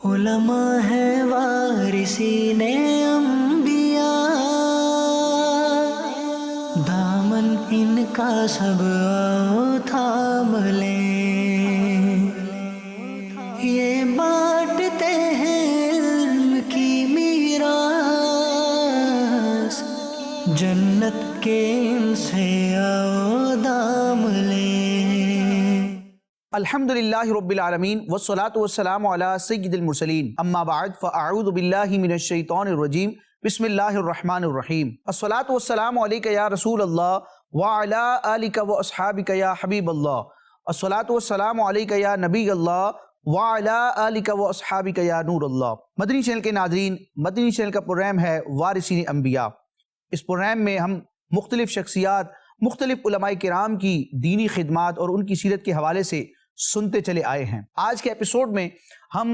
علماء ہے وارثین انبیاء، دامن ان کا سب آؤ تھام لیں، یہ بانٹتے ہیں علم کی میراث، جنت کے ان سے آؤ دام لیں۔ الحمدللہ رب العالمین والصلاة والسلام علی سید المرسلین، اما بعد فاعوذ باللہ من الشیطان الرجیم، بسم اللہ الرحمن الرحیم۔ الصلاة والسلام علیک یا رسول اللہ وعلی آلک واصحابک یا حبیب اللہ، الصلاة والسلام علیک یا نبی اللہ وعلی آلک واصحابک یا نور اللہ۔ مدنی چینل کے ناظرین، مدنی چینل کا پروگرام ہے وارثین انبیاء۔ اس پروگرام میں ہم مختلف شخصیات، مختلف علماء کرام کی دینی خدمات اور ان کی سیرت کے حوالے سے سنتے چلے آئے ہیں۔ آج کے ایپیسوڈ میں ہم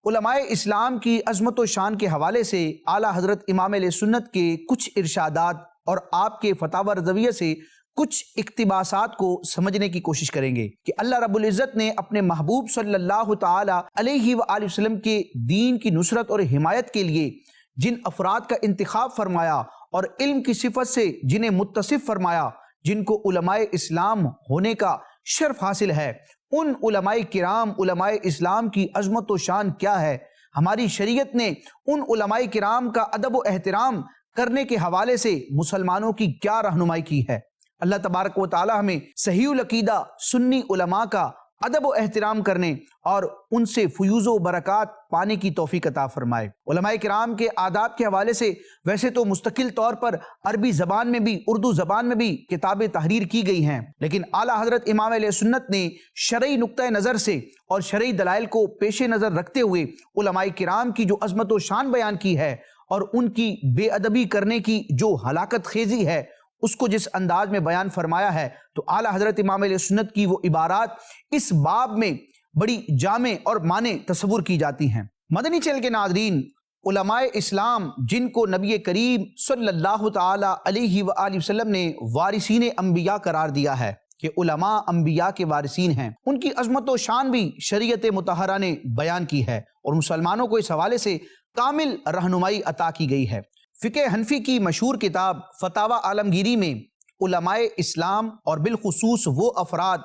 علماء اسلام کی عظمت و شان کے حوالے سے اعلیٰ حضرت امام علیہ سنت کے کچھ ارشادات اور آپ کے فتاوی رضویہ سے کچھ اقتباسات کو سمجھنے کی کوشش کریں گے کہ اللہ رب العزت نے اپنے محبوب صلی اللہ تعالی علیہ وآلہ وسلم کے دین کی نصرت اور حمایت کے لیے جن افراد کا انتخاب فرمایا اور علم کی صفت سے جنہیں متصف فرمایا، جن کو علماء اسلام ہونے کا شرف حاصل ہے، ان علماء کرام، علماء اسلام کی عظمت و شان کیا ہے، ہماری شریعت نے ان علماء کرام کا ادب و احترام کرنے کے حوالے سے مسلمانوں کی کیا رہنمائی کی ہے۔ اللہ تبارک و تعالی ہمیں صحیح العقیدہ سنی علماء کا ادب و احترام کرنے اور ان سے فیوز و برکات پانے کی توفیق عطا فرمائے۔ علماء کرام کے آداب کے حوالے سے ویسے تو مستقل طور پر عربی زبان میں بھی، اردو زبان میں بھی کتابیں تحریر کی گئی ہیں، لیکن اعلیٰ حضرت امام علیہ سنت نے شرعی نقطہ نظر سے اور شرعی دلائل کو پیش نظر رکھتے ہوئے علماء کرام کی جو عظمت و شان بیان کی ہے اور ان کی بے ادبی کرنے کی جو ہلاکت خیزی ہے اس کو جس انداز میں بیان فرمایا ہے، تو اعلیٰ حضرت امام علیہ سنت کی وہ عبارات اس باب میں بڑی جامع اور معنی تصور کی جاتی ہیں۔ مدنی چینل کے ناظرین، علماء اسلام جن کو نبی کریم صلی اللہ تعالی علیہ وآلہ وسلم نے وارثین انبیاء قرار دیا ہے کہ علماء انبیاء کے وارثین ہیں، ان کی عظمت و شان بھی شریعت مطہرہ نے بیان کی ہے اور مسلمانوں کو اس حوالے سے کامل رہنمائی عطا کی گئی ہے۔ فقہ حنفی کی مشہور کتاب فتاوی عالمگیری میں علماء اسلام اور بالخصوص وہ افراد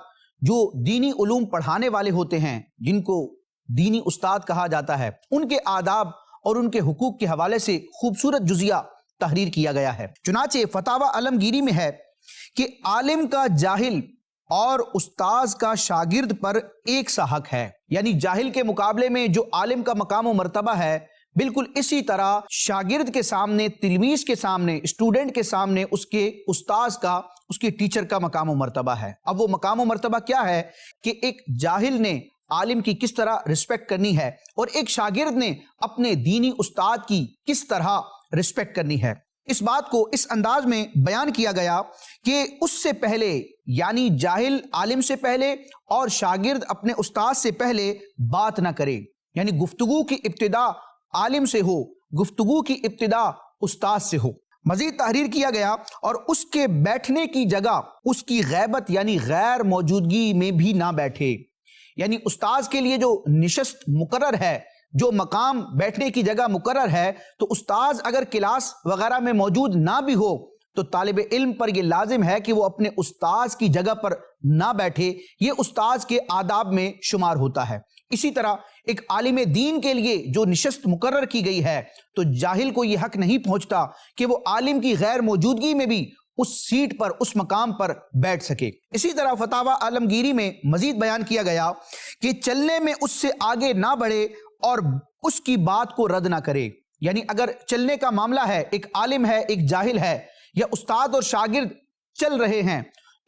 جو دینی علوم پڑھانے والے ہوتے ہیں، جن کو دینی استاد کہا جاتا ہے، ان کے آداب اور ان کے حقوق کے حوالے سے خوبصورت جزیہ تحریر کیا گیا ہے۔ چنانچہ فتاوی عالمگیری میں ہے کہ عالم کا جاہل اور استاذ کا شاگرد پر ایک سا حق ہے، یعنی جاہل کے مقابلے میں جو عالم کا مقام و مرتبہ ہے، بالکل اسی طرح شاگرد کے سامنے، تلمیذ کے سامنے، اسٹوڈنٹ کے سامنے اس کے استاذ کا، اس کے ٹیچر کا مقام و مرتبہ ہے۔ اب وہ مقام و مرتبہ کیا ہے کہ ایک جاہل نے عالم کی کس طرح رسپیکٹ کرنی ہے اور ایک شاگرد نے اپنے دینی استاد کی کس طرح رسپیکٹ کرنی ہے۔ اس بات کو اس انداز میں بیان کیا گیا کہ اس سے پہلے، یعنی جاہل عالم سے پہلے اور شاگرد اپنے استاد سے پہلے بات نہ کرے، یعنی گفتگو کی ابتدا عالم سے ہو، گفتگو کی ابتدا استاد سے ہو۔ مزید تحریر کیا گیا اور اس کے بیٹھنے کی جگہ اس کی غیبت یعنی غیر موجودگی میں بھی نہ بیٹھے، یعنی استاذ کے لیے جو نشست مقرر ہے، جو مقام بیٹھنے کی جگہ مقرر ہے، تو استاذ اگر کلاس وغیرہ میں موجود نہ بھی ہو تو طالب علم پر یہ لازم ہے کہ وہ اپنے استاذ کی جگہ پر نہ بیٹھے، یہ استاذ کے آداب میں شمار ہوتا ہے۔ اسی طرح ایک عالم دین کے لیے جو نشست مقرر کی گئی ہے، تو جاہل کو یہ حق نہیں پہنچتا کہ وہ عالم کی غیر موجودگی میں بھی اس سیٹ پر، اس مقام پر بیٹھ سکے۔ اسی طرح فتاوی عالمگیری میں مزید بیان کیا گیا کہ چلنے میں اس سے آگے نہ بڑھے اور اس کی بات کو رد نہ کرے، یعنی اگر چلنے کا معاملہ ہے، ایک عالم ہے، ایک جاہل ہے، یا استاد اور شاگرد چل رہے ہیں،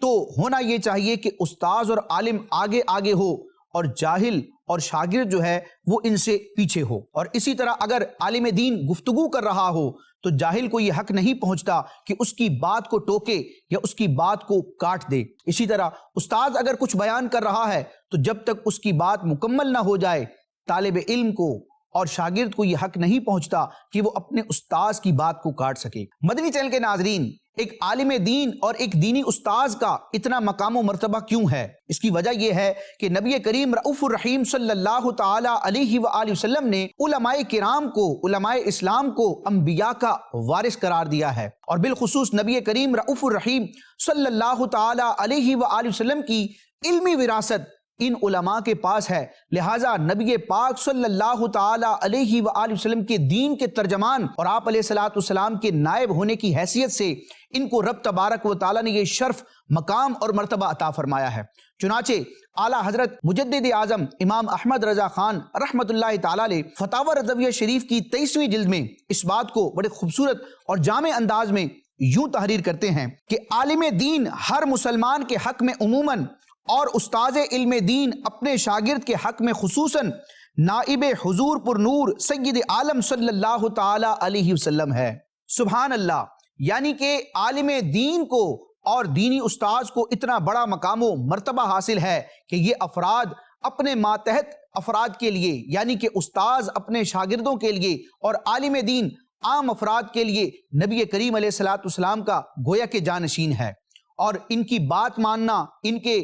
تو ہونا یہ چاہیے کہ استاذ اور عالم آگے آگے ہو اور جاہل اور شاگرد جو ہے وہ ان سے پیچھے ہو۔ اور اسی طرح اگر عالم دین گفتگو کر رہا ہو تو جاہل کو یہ حق نہیں پہنچتا کہ اس کی بات کو ٹوکے یا اس کی بات کو کاٹ دے۔ اسی طرح استاد اگر کچھ بیان کر رہا ہے تو جب تک اس کی بات مکمل نہ ہو جائے، طالب علم کو اور شاگرد کو یہ حق نہیں پہنچتا کہ وہ اپنے استاذ کی بات کو کاٹ سکے۔ مدنی چینل کے ناظرین، ایک عالم دین اور ایک دینی استاذ کا اتنا مقام و مرتبہ کیوں ہے؟ اس کی وجہ یہ ہے کہ نبی کریم رؤوف الرحیم صلی اللہ تعالی علیہ وآلہ وسلم نے علماء کرام کو، علماء اسلام کو انبیاء کا وارث قرار دیا ہے، اور بالخصوص نبی کریم رؤوف الرحیم صلی اللہ تعالی علیہ وآلہ وسلم کی علمی وراثت ان علماء کے پاس ہے۔ لہٰذا نبی پاک صلی اللہ تعالی علیہ وآلہ وسلم کے دین کے ترجمان اور آپ علیہ الصلوۃ والسلام کے نائب ہونے کی حیثیت سے ان کو رب تبارک و تعالی نے یہ شرف، مقام اور مرتبہ عطا فرمایا ہے۔ چنانچہ اعلیٰ حضرت مجدد اعظم امام احمد رضا خان رحمۃ اللہ تعالی علیہ فتاوی رضویہ شریف کی 23ویں جلد میں اس بات کو بڑے خوبصورت اور جامع انداز میں یوں تحریر کرتے ہیں کہ عالم دین ہر مسلمان کے حق میں عموماً اور استاذ علم دین اپنے شاگرد کے حق میں خصوصاً نائب حضور پر نور سید عالم صلی اللہ تعالی علیہ وسلم ہے۔ سبحان اللہ، یعنی کہ عالم دین کو اور دینی استاذ کو اتنا بڑا مقام و مرتبہ حاصل ہے کہ یہ افراد اپنے ماتحت افراد کے لیے، یعنی کہ استاذ اپنے شاگردوں کے لیے اور عالم دین عام افراد کے لیے نبی کریم علیہ الصلوۃ والسلام کا گویا کہ جانشین ہے، اور ان کی بات ماننا، ان کے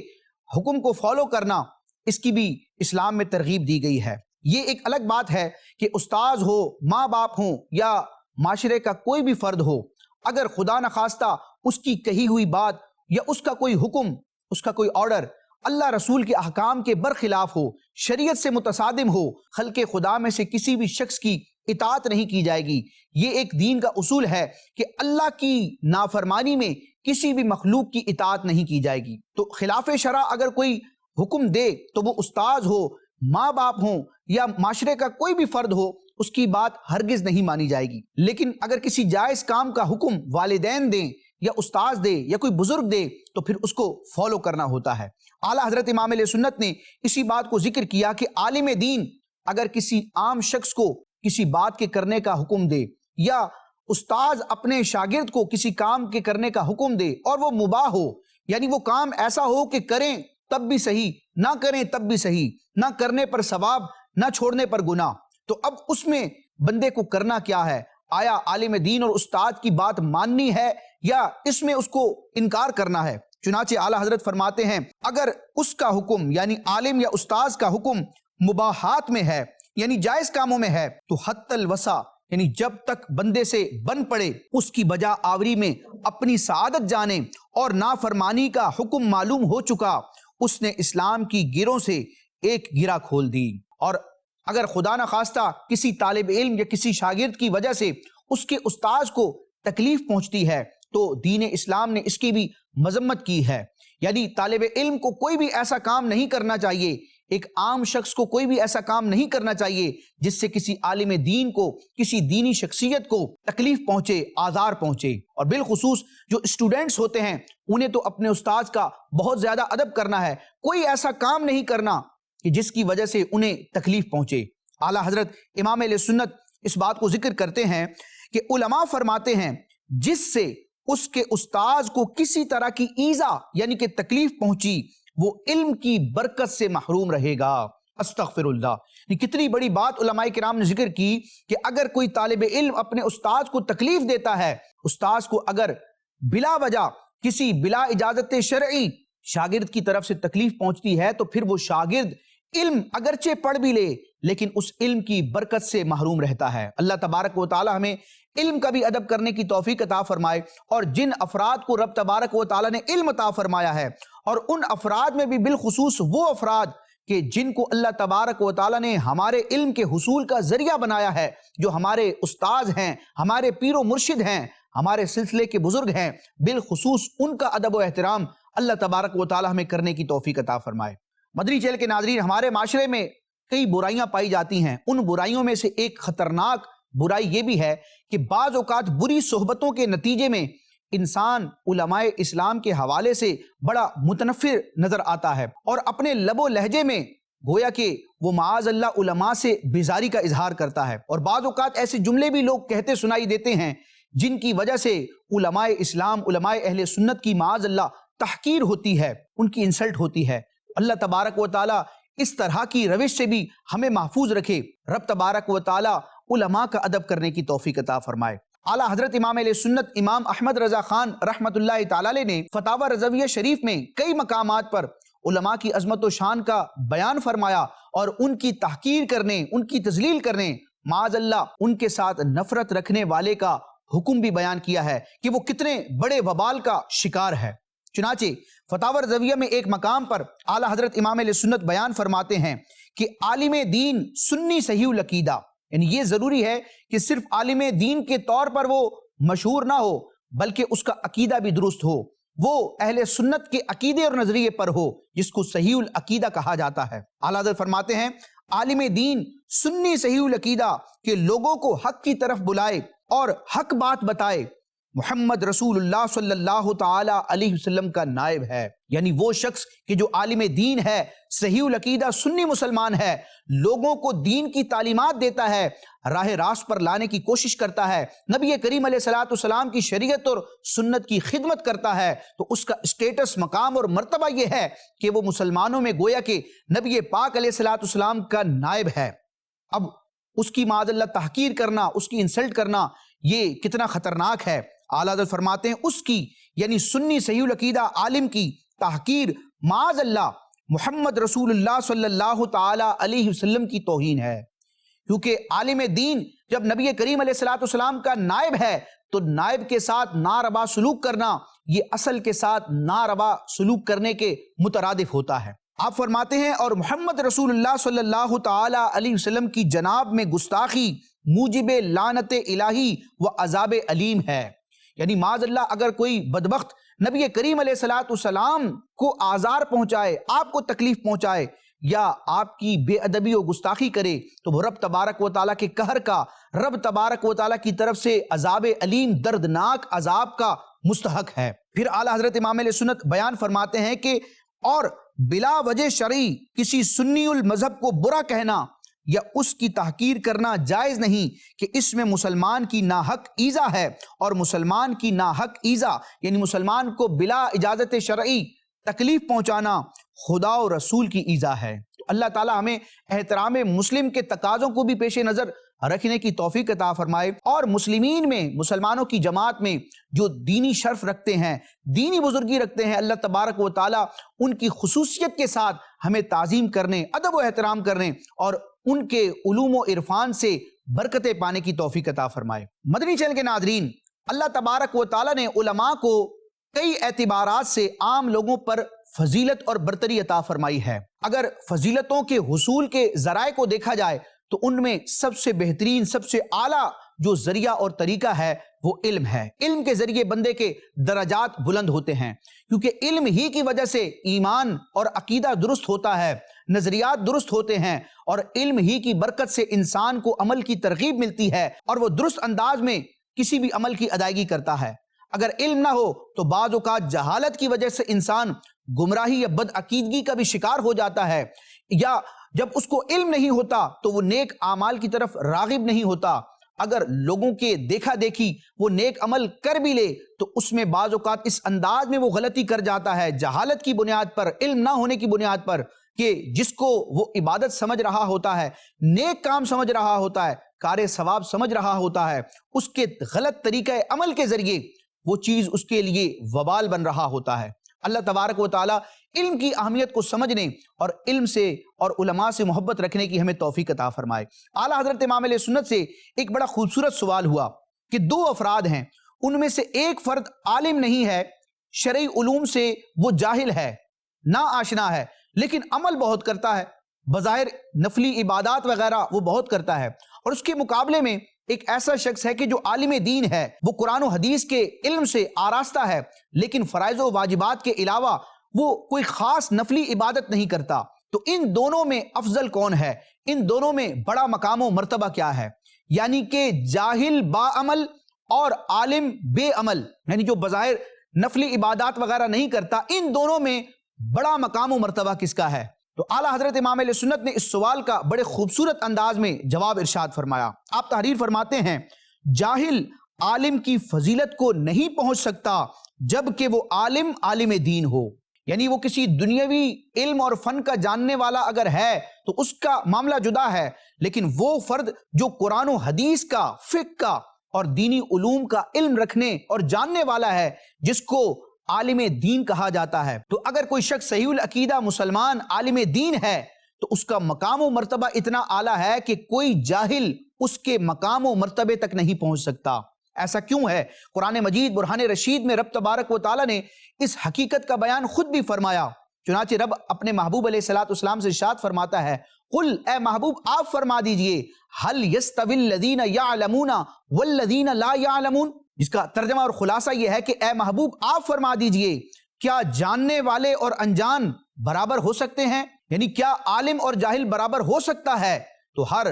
حکم کو فالو کرنا، اس کی بھی اسلام میں ترغیب دی گئی ہے۔ یہ ایک الگ بات ہے کہ استاذ ہو، ماں باپ ہوں یا معاشرے کا کوئی بھی فرد ہو، اگر خدا نخواستہ اس کی کہی ہوئی بات یا اس کا کوئی حکم، اس کا کوئی آرڈر اللہ رسول کے احکام کے برخلاف ہو، شریعت سے متصادم ہو، خلق خدا میں سے کسی بھی شخص کی اطاعت نہیں کی جائے گی۔ یہ ایک دین کا اصول ہے کہ اللہ کی نافرمانی میں کسی بھی مخلوق کی اطاعت نہیں کی جائے گی۔ تو خلاف شرع اگر کوئی حکم دے تو وہ استاذ ہو، ماں باپ ہوں یا معاشرے کا کوئی بھی فرد ہو، اس کی بات ہرگز نہیں مانی جائے گی۔ لیکن اگر کسی جائز کام کا حکم والدین دیں یا استاذ دے یا کوئی بزرگ دے تو پھر اس کو فالو کرنا ہوتا ہے۔ اعلیٰ حضرت امام علیہ سنت نے اسی بات کو ذکر کیا کہ عالم دین اگر کسی عام شخص کو کسی بات کے کرنے کا حکم دے یا استاذ اپنے شاگرد کو کسی کام کے کرنے کا حکم دے اور وہ مباح ہو، یعنی وہ کام ایسا ہو کہ کریں تب بھی صحیح، نہ کریں تب بھی صحیح، نہ کرنے پر ثواب نہ چھوڑنے پر گناہ، تو اب اس میں بندے کو کرنا کیا ہے؟ آیا عالم دین اور استاد کی بات ماننی ہے یا اس میں اس کو انکار کرنا ہے؟ چنانچہ اعلیٰ حضرت فرماتے ہیں اگر اس کا حکم یعنی عالم یا استاذ کا حکم مباحات میں ہے، یعنی جائز کاموں میں ہے، تو حتی الوسع یعنی جب تک بندے سے بن پڑے اس کی بجا آوری میں اپنی سعادت جانے اور نافرمانی کا حکم معلوم ہو چکا، اس نے اسلام کی گروں سے ایک گرہ کھول دی۔ اور اگر خدا نخواستہ کسی طالب علم یا کسی شاگرد کی وجہ سے اس کے استاذ کو تکلیف پہنچتی ہے تو دین اسلام نے اس کی بھی مذمت کی ہے، یعنی طالب علم کو کوئی بھی ایسا کام نہیں کرنا چاہیے، ایک عام شخص کو کوئی بھی ایسا کام نہیں کرنا چاہیے جس سے کسی عالم دین کو، کسی دینی شخصیت کو تکلیف پہنچے، آزار پہنچے۔ اور بالخصوص جو اسٹوڈنٹس ہوتے ہیں انہیں تو اپنے استاذ کا بہت زیادہ ادب کرنا ہے، کوئی ایسا کام نہیں کرنا کہ جس کی وجہ سے انہیں تکلیف پہنچے۔ اعلیٰ حضرت امام علیہ سنت اس بات کو ذکر کرتے ہیں کہ علماء فرماتے ہیں جس سے اس کے استاذ کو کسی طرح کی ایذا یعنی کہ تکلیف پہنچی وہ علم کی برکت سے محروم رہے گا۔ استغفر اللہ، یہ کتنی بڑی بات علماء کرام نے ذکر کی کہ اگر کوئی طالب علم اپنے استاذ کو تکلیف دیتا ہے، استاذ کو اگر بلا وجہ کسی بلا اجازت شرعی شاگرد کی طرف سے تکلیف پہنچتی ہے تو پھر وہ شاگرد علم اگرچہ پڑھ بھی لے لیکن اس علم کی برکت سے محروم رہتا ہے۔ اللہ تبارک و تعالی ہمیں علم کا بھی ادب کرنے کی توفیق عطا فرمائے، اور جن افراد کو رب تبارک و تعالی نے علم عطا فرمایا ہے اور ان افراد میں بھی بالخصوص وہ افراد کہ جن کو اللہ تبارک و تعالی نے ہمارے علم کے حصول کا ذریعہ بنایا ہے، جو ہمارے استاذ ہیں، ہمارے پیر و مرشد ہیں، ہمارے سلسلے کے بزرگ ہیں، بالخصوص ان کا ادب و احترام اللہ تبارک و تعالی ہمیں کرنے کی توفیق عطا فرمائے۔ مدنی چینل کے ناظرین، ہمارے معاشرے میں کئی برائیاں پائی جاتی ہیں، ان برائیوں میں سے ایک خطرناک برائی یہ بھی ہے کہ بعض اوقات بری صحبتوں کے نتیجے میں انسان علماء اسلام کے حوالے سے بڑا متنفر نظر آتا ہے اور اپنے لب و لہجے میں گویا کہ وہ معاذ اللہ علماء سے بیزاری کا اظہار کرتا ہے، اور بعض اوقات ایسے جملے بھی لوگ کہتے سنائی دیتے ہیں جن کی وجہ سے علماء اسلام، علماء اہل سنت کی معاذ اللہ تحقیر ہوتی ہے، ان کی انسلٹ ہوتی ہے۔ اللہ تبارک و تعالی اس طرح کی روش سے بھی ہمیں محفوظ رکھے۔ رب تبارک و تعالی علماء کا ادب کرنے کی توفیق عطا فرمائے۔ اعلیٰ حضرت امام علیہ سنت امام احمد رضا خان رحمۃ اللہ تعالی علیہ نے فتاوی رضویہ شریف میں کئی مقامات پر علماء کی عظمت و شان کا بیان فرمایا اور ان کی تحقیر کرنے، ان کی تذلیل کرنے، معاذ اللہ ان کے ساتھ نفرت رکھنے والے کا حکم بھی بیان کیا ہے کہ وہ کتنے بڑے وبال کا شکار ہے۔ چنانچہ فتاوی رضویہ میں ایک مقام پر اعلیٰ حضرت امام علیہ سنت بیان فرماتے ہیں کہ عالم دین سنی صحیح العقیدہ، یعنی یہ ضروری ہے کہ صرف عالم دین کے طور پر وہ مشہور نہ ہو بلکہ اس کا عقیدہ بھی درست ہو، وہ اہل سنت کے عقیدے اور نظریے پر ہو جس کو صحیح العقیدہ کہا جاتا ہے۔ اعلیٰ حضرت فرماتے ہیں عالم دین سنی صحیح العقیدہ کہ لوگوں کو حق کی طرف بلائے اور حق بات بتائے، محمد رسول اللہ صلی اللہ تعالی علیہ وسلم کا نائب ہے۔ یعنی وہ شخص کہ جو عالم دین ہے، صحیح العقیدہ سنی مسلمان ہے، لوگوں کو دین کی تعلیمات دیتا ہے، راہ راست پر لانے کی کوشش کرتا ہے، نبی کریم علیہ الصلوۃ والسلام کی شریعت اور سنت کی خدمت کرتا ہے، تو اس کا اسٹیٹس، مقام اور مرتبہ یہ ہے کہ وہ مسلمانوں میں گویا کہ نبی پاک علیہ الصلوۃ والسلام کا نائب ہے۔ اب اس کی معاذ اللہ تحقیر کرنا، اس کی انسلٹ کرنا، یہ کتنا خطرناک ہے۔ اعلیٰ حضرت فرماتے ہیں اس کی یعنی سنی صحیح العقیدہ عالم کی تحقیر معاذ اللہ محمد رسول اللہ صلی اللہ تعالی علیہ وسلم کی توہین ہے، کیونکہ عالم دین جب نبی کریم علیہ الصلوۃ والسلام کا نائب ہے تو نائب کے ساتھ ناروا سلوک کرنا یہ اصل کے ساتھ ناروا سلوک کرنے کے مترادف ہوتا ہے۔ آپ فرماتے ہیں اور محمد رسول اللہ صلی اللہ تعالی علیہ وسلم کی جناب میں گستاخی موجب لعنت الہی و عذاب علیم ہے۔ یعنی معاذ اللہ اگر کوئی بدبخت نبی کریم علیہ الصلوۃ والسلام کو آزار پہنچائے، آپ کو تکلیف پہنچائے یا آپ کی بے ادبی و گستاخی کرے تو وہ رب تبارک و تعالیٰ کے قہر کا، رب تبارک و تعالیٰ کی طرف سے عذاب علیم، دردناک عذاب کا مستحق ہے۔ پھر اعلیٰ حضرت امام علیہ سنت بیان فرماتے ہیں کہ اور بلا وجہ شرعی کسی سنی المذہب کو برا کہنا یا اس کی تحقیر کرنا جائز نہیں کہ اس میں مسلمان کی ناحق ایذا ہے، اور مسلمان کی ناحق ایذا یعنی مسلمان کو بلا اجازت شرعی تکلیف پہنچانا خدا و رسول کی ایذا ہے۔ تو اللہ تعالی ہمیں احترام مسلم کے تقاضوں کو بھی پیش نظر رکھنے کی توفیق عطا فرمائے، اور مسلمین میں، مسلمانوں کی جماعت میں جو دینی شرف رکھتے ہیں، دینی بزرگی رکھتے ہیں، اللہ تبارک و تعالی ان کی خصوصیت کے ساتھ ہمیں تعظیم کرنے، ادب و احترام کرنے اور ان کے علوم و عرفان سے برکتیں پانے کی توفیق عطا فرمائے۔ مدنی چینل کے ناظرین، اللہ تبارک و تعالی نے علماء کو کئی اعتبارات سے عام لوگوں پر فضیلت اور برتری عطا فرمائی ہے۔ اگر فضیلتوں کے حصول کے ذرائع کو دیکھا جائے تو ان میں سب سے بہترین، سب سے اعلیٰ جو ذریعہ اور طریقہ ہے وہ علم ہے۔ علم کے ذریعے بندے کے درجات بلند ہوتے ہیں، کیونکہ علم ہی کی وجہ سے ایمان اور عقیدہ درست ہوتا ہے، نظریات درست ہوتے ہیں، اور علم ہی کی برکت سے انسان کو عمل کی ترغیب ملتی ہے اور وہ درست انداز میں کسی بھی عمل کی ادائیگی کرتا ہے۔ اگر علم نہ ہو تو بعض اوقات جہالت کی وجہ سے انسان گمراہی یا بد عقیدگی کا بھی شکار ہو جاتا ہے، یا جب اس کو علم نہیں ہوتا تو وہ نیک اعمال کی طرف راغب نہیں ہوتا۔ اگر لوگوں کے دیکھا دیکھی وہ نیک عمل کر بھی لے تو اس میں بعض اوقات اس انداز میں وہ غلطی کر جاتا ہے، جہالت کی بنیاد پر، علم نہ ہونے کی بنیاد پر، کہ جس کو وہ عبادت سمجھ رہا ہوتا ہے، نیک کام سمجھ رہا ہوتا ہے، کار ثواب سمجھ رہا ہوتا ہے، اس کے غلط طریقہ عمل کے ذریعے وہ چیز اس کے لیے وبال بن رہا ہوتا ہے۔ اللہ تبارک و تعالی علم کی اہمیت کو سمجھنے اور علم سے اور علماء سے محبت رکھنے کی ہمیں توفیق عطا فرمائے۔ اعلیٰ حضرت امام علیہ سنت سے ایک بڑا خوبصورت سوال ہوا کہ دو افراد ہیں، ان میں سے ایک فرد عالم نہیں ہے، شرعی علوم سے وہ جاہل ہے، نا آشنا ہے، لیکن عمل بہت کرتا ہے، بظاہر نفلی عبادات وغیرہ وہ بہت کرتا ہے، اور اس کے مقابلے میں ایک ایسا شخص ہے کہ جو عالم دین ہے، وہ قرآن و حدیث کے علم سے آراستہ ہے، لیکن فرائض و واجبات کے علاوہ وہ کوئی خاص نفلی عبادت نہیں کرتا۔ تو ان دونوں میں افضل کون ہے؟ ان دونوں میں بڑا مقام و مرتبہ کیا ہے؟ یعنی کہ جاہل با عمل اور عالم بے عمل، یعنی جو بظاہر نفلی عبادات وغیرہ نہیں کرتا، ان دونوں میں بڑا مقام و مرتبہ کس کا ہے؟ تو اعلیٰ حضرت امام علیہ سنت نے اس سوال کا بڑے خوبصورت انداز میں جواب ارشاد فرمایا۔ آپ تحریر فرماتے ہیں، جاہل عالم کی فضیلت کو نہیں پہنچ سکتا جبکہ وہ عالم عالم دین ہو۔ یعنی وہ کسی دنیاوی علم اور فن کا جاننے والا اگر ہے تو اس کا معاملہ جدا ہے، لیکن وہ فرد جو قرآن و حدیث کا، فقہ کا، اور دینی علوم کا علم رکھنے اور جاننے والا ہے جس کو عالم دین کہا جاتا ہے۔ تو اگر کوئی شخص صحیح العقیدہ مسلمان عالم دین ہے تو اس کا مقام و مرتبہ اتنا اعلیٰ ہے کہ کوئی جاہل اس کے مقام و مرتبے تک نہیں پہنچ سکتا۔ ایسا کیوں ہے؟ قرآن مجید برہان رشید میں رب تبارک و تعالیٰ نے اس حقیقت کا بیان خود بھی فرمایا۔ چنانچہ رب اپنے محبوب علیہ السلام سے ارشاد فرماتا ہے، قل اے محبوب آپ فرما دیجئے، هل يستوي الذين يعلمون والذين لا يعلمون، جس کا ترجمہ اور خلاصہ یہ ہے کہ اے محبوب آپ فرما دیجئے، کیا جاننے والے اور انجان برابر ہو سکتے ہیں؟ یعنی کیا عالم اور جاہل برابر ہو سکتا ہے؟ تو ہر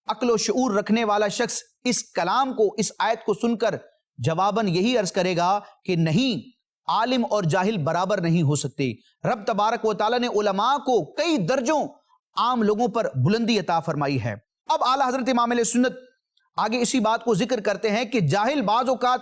عقل و شعور رکھنے والا شخص اس کلام کو، اس آیت کو سن کر جواباً یہی عرض کرے گا کہ نہیں، عالم اور جاہل برابر نہیں ہو سکتے۔ رب تبارک و تعالیٰ نے علماء کو کئی درجوں عام لوگوں پر بلندی عطا فرمائی ہے۔ اب اعلیٰ حضرت امام علیہ سنت آگے اسی بات کو ذکر کرتے ہیں کہ جاہل بعض اوقات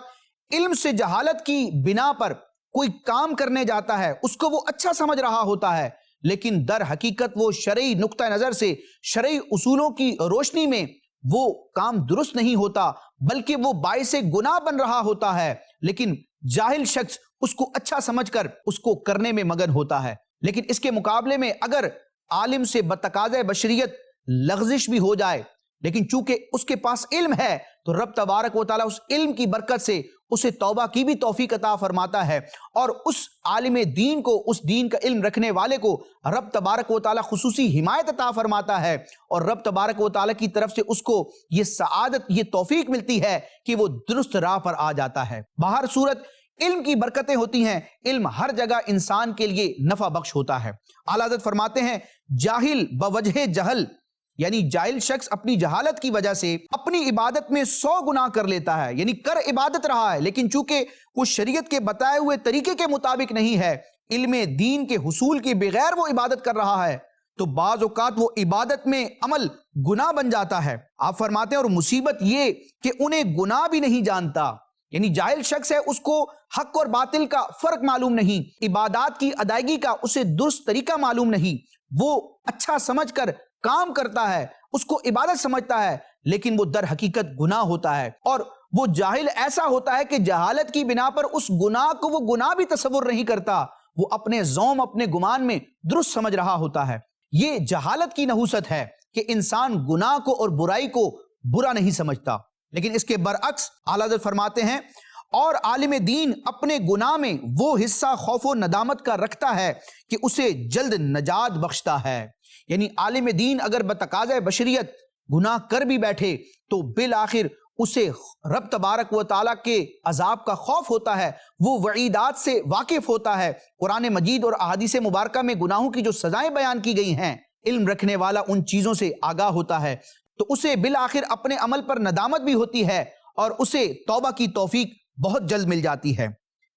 علم سے جہالت کی بنا پر کوئی کام کرنے جاتا ہے، اس کو وہ اچھا سمجھ رہا ہوتا ہے، لیکن در حقیقت وہ شرعی نقطہ نظر سے، شرعی اصولوں کی روشنی میں وہ کام درست نہیں ہوتا، بلکہ وہ باعث گناہ بن رہا ہوتا ہے، لیکن جاہل شخص اس کو اچھا سمجھ کر اس کو کرنے میں مگن ہوتا ہے۔ لیکن اس کے مقابلے میں اگر عالم سے بتقاضۂ بشریت لغزش بھی ہو جائے، لیکن چونکہ اس کے پاس علم ہے تو رب تبارک و تعالیٰ اس علم کی برکت سے اسے توبہ کی بھی توفیق عطا فرماتا ہے، اور اس عالم دین کو، اس دین کا علم رکھنے والے کو رب تبارک و تعالیٰ خصوصی حمایت عطا فرماتا ہے، اور رب تبارک و تعالیٰ کی طرف سے اس کو یہ سعادت، یہ توفیق ملتی ہے کہ وہ درست راہ پر آ جاتا ہے۔ بہر صورت علم کی برکتیں ہوتی ہیں، علم ہر جگہ انسان کے لیے نفع بخش ہوتا ہے۔ اعلیٰ حضرت فرماتے ہیں، جاہل بوجہ جہل، یعنی جاہل شخص اپنی جہالت کی وجہ سے اپنی عبادت میں 100 گناہ کر لیتا ہے، یعنی کر عبادت رہا ہے، لیکن چونکہ وہ شریعت کے بتائے ہوئے طریقے کے مطابق نہیں ہے، علم دین کے حصول کے بغیر وہ عبادت کر رہا ہے، تو بعض اوقات وہ عبادت میں عمل گناہ بن جاتا ہے۔ آپ فرماتے ہیں اور مصیبت یہ کہ انہیں گناہ بھی نہیں جانتا، یعنی جاہل شخص ہے، اس کو حق اور باطل کا فرق معلوم نہیں، عبادات کی ادائیگی کا اسے درست طریقہ معلوم نہیں، وہ اچھا سمجھ کر کام کرتا ہے، اس کو عبادت سمجھتا ہے، لیکن وہ در حقیقت گناہ ہوتا ہے، اور وہ جاہل ایسا ہوتا ہے کہ جہالت کی بنا پر اس گناہ کو وہ گناہ بھی تصور نہیں کرتا، وہ اپنے زوم، اپنے گمان میں درست سمجھ رہا ہوتا ہے۔ یہ جہالت کی نحوست ہے کہ انسان گناہ کو اور برائی کو برا نہیں سمجھتا، لیکن اس کے برعکس اعلیٰ حضرت فرماتے ہیں، اور عالم دین اپنے گناہ میں وہ حصہ خوف و ندامت کا رکھتا ہے کہ اسے جلد نجات بخشتا ہے۔ یعنی عالم دین اگر بتقاضۂ بشریت گناہ کر بھی بیٹھے تو بالآخر اسے رب تبارک و تعالیٰ کے عذاب کا خوف ہوتا ہے، وہ وعیدات سے واقف ہوتا ہے۔ قرآن مجید اور احادیث مبارکہ میں گناہوں کی جو سزائیں بیان کی گئی ہیں، علم رکھنے والا ان چیزوں سے آگاہ ہوتا ہے، تو اسے بالآخر اپنے عمل پر ندامت بھی ہوتی ہے اور اسے توبہ کی توفیق بہت جلد مل جاتی ہے۔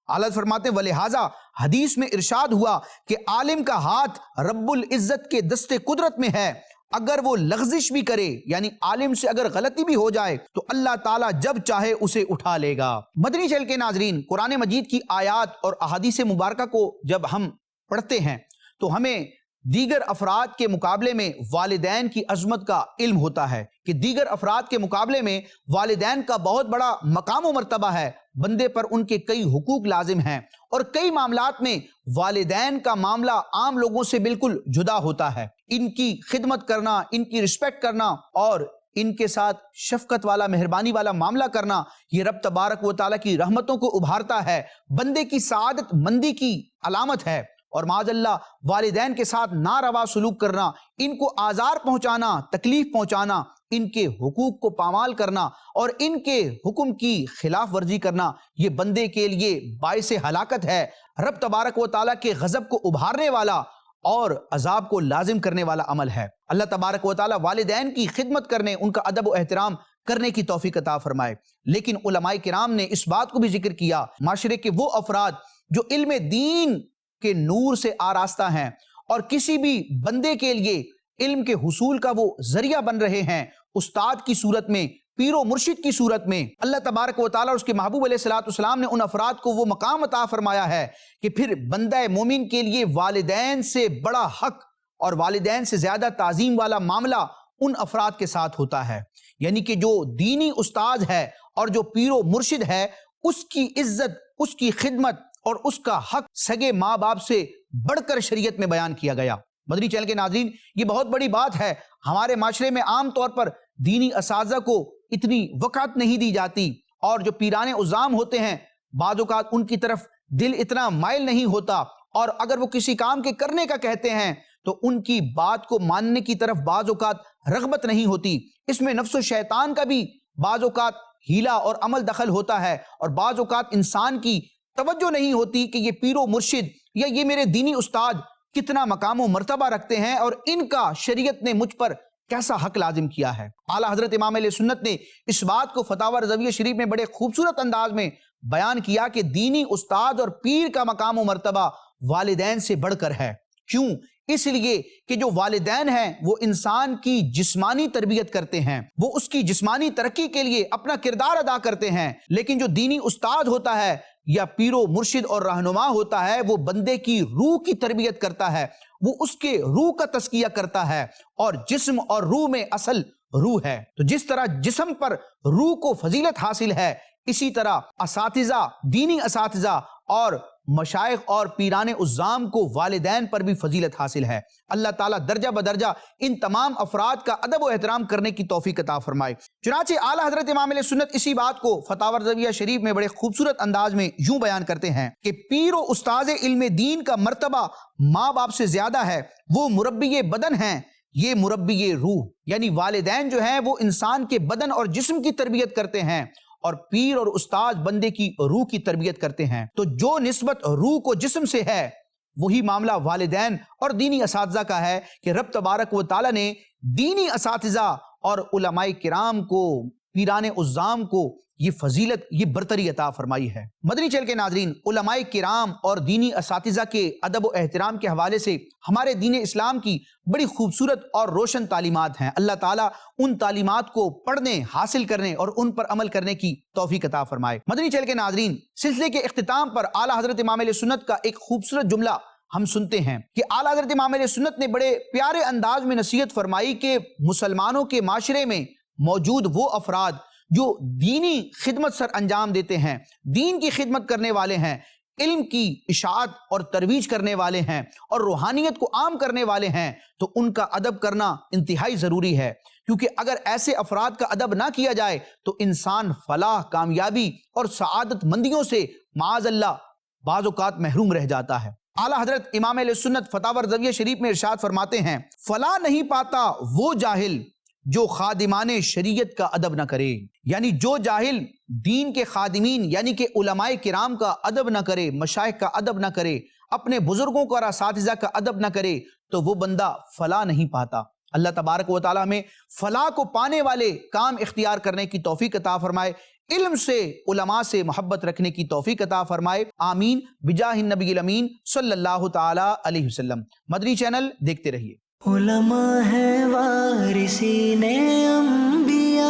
اعلیٰ فرماتے ہیں، وَلِہَٰذَا حدیث میں ارشاد ہوا کہ عالم کا ہاتھ رب العزت کے دست قدرت میں ہے، اگر وہ لغزش بھی کرے، یعنی عالم سے اگر غلطی بھی ہو جائے تو اللہ تعالیٰ جب چاہے اسے اٹھا لے گا۔ مدنی چینل کے ناظرین، قرآن مجید کی آیات اور احادیث مبارکہ کو جب ہم پڑھتے ہیں تو ہمیں دیگر افراد کے مقابلے میں والدین کی عظمت کا علم ہوتا ہے کہ دیگر افراد کے مقابلے میں والدین کا بہت بڑا مقام و مرتبہ ہے، بندے پر ان کے کئی حقوق لازم ہیں، اور کئی معاملات میں والدین کا معاملہ عام لوگوں سے بالکل جدا ہوتا ہے۔ ان کی خدمت کرنا، ان کی رسپیکٹ کرنا اور ان کے ساتھ شفقت والا، مہربانی والا معاملہ کرنا، یہ رب تبارک و تعالیٰ کی رحمتوں کو ابھارتا ہے، بندے کی سعادت مندی کی علامت ہے۔ اور معاذ اللہ والدین کے ساتھ ناروا سلوک کرنا، ان کو آزار پہنچانا، تکلیف پہنچانا، ان کے حقوق کو پامال کرنا اور ان کے حکم کی خلاف ورزی کرنا، یہ بندے کے لیے باعث ہلاکت ہے، رب تبارک و تعالیٰ کے غضب کو ابھارنے والا اور عذاب کو لازم کرنے والا عمل ہے۔ اللہ تبارک و تعالیٰ والدین کی خدمت کرنے، ان کا ادب و احترام کرنے کی توفیق عطا فرمائے۔ لیکن علماء کرام نے اس بات کو بھی ذکر کیا، معاشرے کے وہ افراد جو علم دین کے نور سے آراستہ ہیں اور کسی بھی بندے کے لیے علم کے حصول کا وہ ذریعہ بن رہے ہیں، استاد کی صورت میں، پیر و مرشد کی صورت میں، اللہ تبارک و تعالیٰ اور اس کے محبوب علیہ السلام نے ان افراد کو وہ مقام عطا فرمایا ہے کہ پھر بندہ مومن کے لیے والدین سے بڑا حق اور والدین سے زیادہ تعظیم والا معاملہ ان افراد کے ساتھ ہوتا ہے، یعنی کہ جو دینی استاد ہے اور جو پیر و مرشد ہے، اس کی عزت، اس کی خدمت اور اس کا حق سگے ماں باپ سے بڑھ کر شریعت میں بیان کیا گیا۔ مدنی چینل کے ناظرین، یہ بہت بڑی بات ہے۔ ہمارے معاشرے میں عام طور پر دینی اساتذہ کو اتنی وقعت نہیں دی جاتی، اور جو پیران عظام ہوتے ہیں بعض اوقات ان کی طرف دل اتنا مائل نہیں ہوتا، اور اگر وہ کسی کام کے کرنے کا کہتے ہیں تو ان کی بات کو ماننے کی طرف بعض اوقات رغبت نہیں ہوتی۔ اس میں نفس و شیطان کا بھی بعض اوقات ہیلا اور عمل دخل ہوتا ہے، اور بعض اوقات انسان کی توجہ نہیں ہوتی کہ یہ پیر و مرشد یا یہ میرے دینی استاد کتنا مقام و مرتبہ رکھتے ہیں اور ان کا شریعت نے مجھ پر کیسا حق لازم کیا ہے۔ اعلیٰ حضرت امام علیہ سنت نے اس بات کو فتاوی رضویہ شریف میں بڑے خوبصورت انداز میں بیان کیا کہ دینی استاد اور پیر کا مقام و مرتبہ والدین سے بڑھ کر ہے۔ کیوں؟ اس لیے کہ جو والدین ہیں وہ انسان کی جسمانی تربیت کرتے ہیں، وہ اس کی جسمانی ترقی کے لیے اپنا کردار ادا کرتے ہیں، لیکن جو دینی استاد ہوتا ہے یا پیر و مرشد اور رہنما ہوتا ہے وہ بندے کی روح کی تربیت کرتا ہے، وہ اس کے روح کا تزکیہ کرتا ہے، اور جسم اور روح میں اصل روح ہے۔ تو جس طرح جسم پر روح کو فضیلت حاصل ہے، اسی طرح اساتذہ، دینی اساتذہ اور مشائخ اور پیران عظام کو والدین پر بھی فضیلت حاصل ہے۔ اللہ تعالیٰ درجہ بدرجہ ان تمام افراد کا ادب و احترام کرنے کی توفیق عطا فرمائے۔ چنانچہ اعلیٰ حضرت امام علیہ سنت اسی بات کو فتاوی رضویہ شریف میں بڑے خوبصورت انداز میں یوں بیان کرتے ہیں کہ پیر و استاد علم دین کا مرتبہ ماں باپ سے زیادہ ہے، وہ مربی بدن ہیں، یہ مربی روح، یعنی والدین جو ہیں وہ انسان کے بدن اور جسم کی تربیت کرتے ہیں، اور پیر اور استاد بندے کی روح کی تربیت کرتے ہیں۔ تو جو نسبت روح کو جسم سے ہے وہی معاملہ والدین اور دینی اساتذہ کا ہے کہ رب تبارک و تعالیٰ نے دینی اساتذہ اور علماء کرام کو، پیران عظام کو یہ فضیلت، یہ برتری عطا فرمائی ہے۔ مدنی چینل کے ناظرین، علماء کرام اور دینی اساتذہ کے ادب و احترام کے حوالے سے ہمارے دین اسلام کی بڑی خوبصورت اور روشن تعلیمات ہیں۔ اللہ تعالیٰ ان تعلیمات کو پڑھنے، حاصل کرنے اور ان پر عمل کرنے کی توفیق عطا فرمائے۔ مدنی چینل کے ناظرین، سلسلے کے اختتام پر اعلیٰ حضرت امام علیہ سنت کا ایک خوبصورت جملہ ہم سنتے ہیں کہ اعلیٰ حضرت امام علیہ سنت نے بڑے پیارے انداز میں نصیحت فرمائی کہ مسلمانوں کے معاشرے میں موجود وہ افراد جو دینی خدمت سر انجام دیتے ہیں، دین کی خدمت کرنے والے ہیں، علم کی اشاعت اور ترویج کرنے والے ہیں اور روحانیت کو عام کرنے والے ہیں، تو ان کا ادب کرنا انتہائی ضروری ہے، کیونکہ اگر ایسے افراد کا ادب نہ کیا جائے تو انسان فلاح، کامیابی اور سعادت مندیوں سے معاذ اللہ بعض اوقات محروم رہ جاتا ہے۔ اعلیٰ حضرت امام علیہ سنت فتاوی رضویہ شریف میں ارشاد فرماتے ہیں، فلاح نہیں پاتا وہ جاہل جو خادمان شریعت کا ادب نہ کرے، یعنی جو جاہل دین کے خادمین یعنی کہ علماء کرام کا ادب نہ کرے، مشائخ کا ادب نہ کرے، اپنے بزرگوں کا اور اساتذہ کا ادب نہ کرے، تو وہ بندہ فلاح نہیں پاتا۔ اللہ تبارک و تعالیٰ ہمیں فلاح کو پانے والے کام اختیار کرنے کی توفیق عطا فرمائے، علم سے، علماء سے محبت رکھنے کی توفیق عطا فرمائے، آمین بجاہ النبی الامین صلی اللہ تعالی علیہ وسلم۔ مدنی چینل دیکھتے رہیے۔ علماء ہے وارثین انبیاء،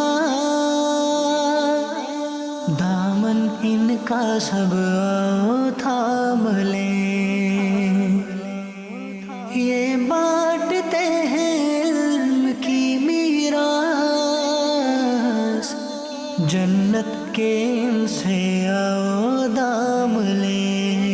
دامن ان کا سب آؤ تھام لیں، یہ بانٹتے ہیں علم کی میراث، جنت کے ان سے آؤ دام لیں۔